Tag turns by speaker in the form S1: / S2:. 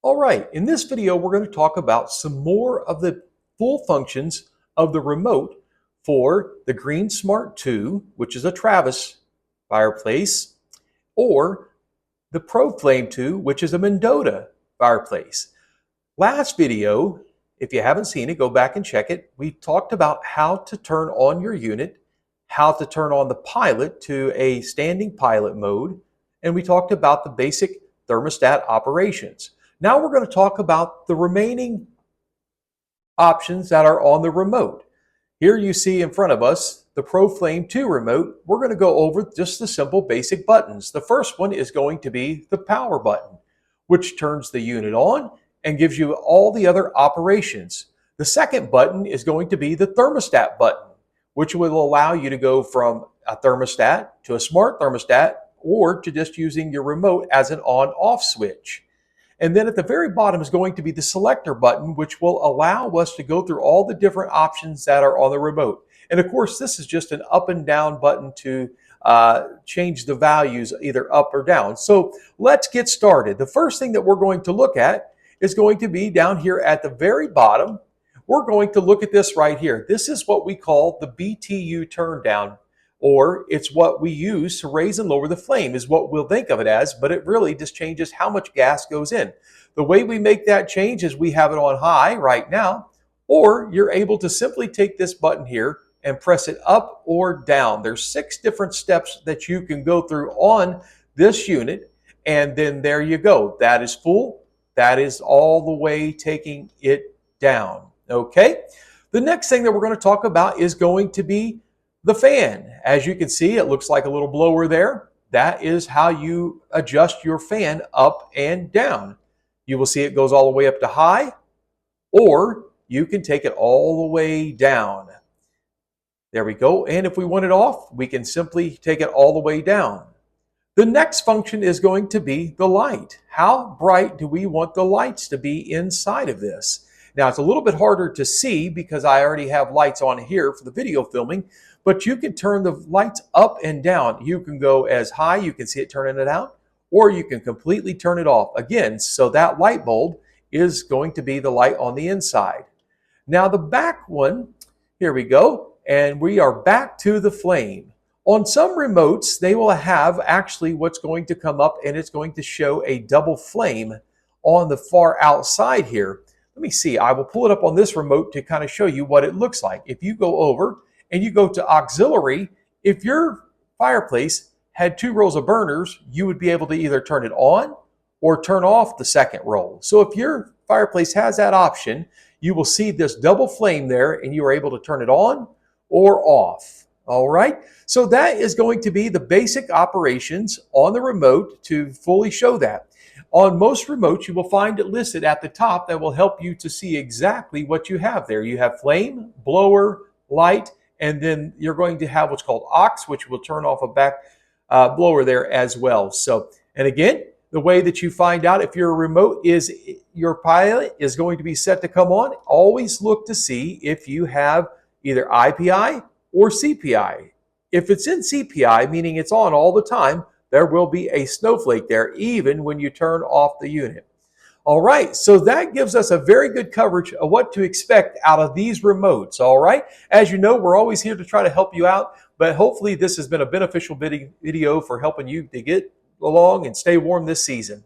S1: All right, in this video, we're going to talk about some more of the full functions of the remote for the Green Smart 2, which is a Travis fireplace, or the Pro Flame 2, which is a Mendota fireplace. Last video, if you haven't seen it, go back and check it. We talked about how to turn on your unit, how to turn on the pilot to a standing pilot mode, and we talked about the basic thermostat operations. Now we're going to talk about the remaining options that are on the remote. Here you see in front of us the Pro Flame 2 remote. We're going to go over just the simple basic buttons. The first one is going to be the power button, which turns the unit on and gives you all the other operations. The second button is going to be the thermostat button, which will allow you to go from a thermostat to a smart thermostat or to just using your remote as an on-off switch. And then at the very bottom is going to be the selector button, which will allow us to go through all the different options that are on the remote. And of course, this is just an up and down button to change the values either up or down. So let's get started. The first thing that we're going to look at is going to be down here at the very bottom. We're going to look at this right here. This is what we call the BTU turn down, or it's what we use to raise and lower the flame is what we'll think of it as, but it really just changes how much gas goes in. The way we make that change is we have it on high right now, or you're able to simply take this button here and press it up or down. There's 6 different steps that you can go through on this unit, and then there you go. That is full. That is all the way taking it down. Okay? The next thing that we're going to talk about is going to be the fan. As you can see, it looks like a little blower there. That is how you adjust your fan up and down. You will see it goes all the way up to high, or you can take it all the way down. There we go. And if we want it off, we can simply take it all the way down. The next function is going to be the light. How bright do we want the lights to be inside of this? Now, it's a little bit harder to see because I already have lights on here for the video filming, but you can turn the lights up and down. You can go as high, you can see it turning it out, or you can completely turn it off. Again, so that light bulb is going to be the light on the inside. Now the back one, here we go, and we are back to the flame. On some remotes, they will have actually what's going to come up, and it's going to show a double flame on the far outside here. Let me see, I will pull it up on this remote to kind of show you what it looks like. If you go over and you go to auxiliary, if your fireplace had 2 rows of burners, you would be able to either turn it on or turn off the second row. So if your fireplace has that option, you will see this double flame there, and you are able to turn it on or off. All right, so that is going to be the basic operations on the remote to fully show that. On most remotes, you will find it listed at the top that will help you to see exactly what you have there. You have flame, blower, light, and then you're going to have what's called aux, which will turn off a back blower there as well. So, and again, the way that you find out if your remote is, your pilot is going to be set to come on, always look to see if you have either IPI or CPI. If it's in CPI, meaning it's on all the time, there will be a snowflake there even when you turn off the unit. All right, so that gives us a very good coverage of what to expect out of these remotes, all right? As you know, we're always here to try to help you out, but hopefully this has been a beneficial video for helping you to get along and stay warm this season.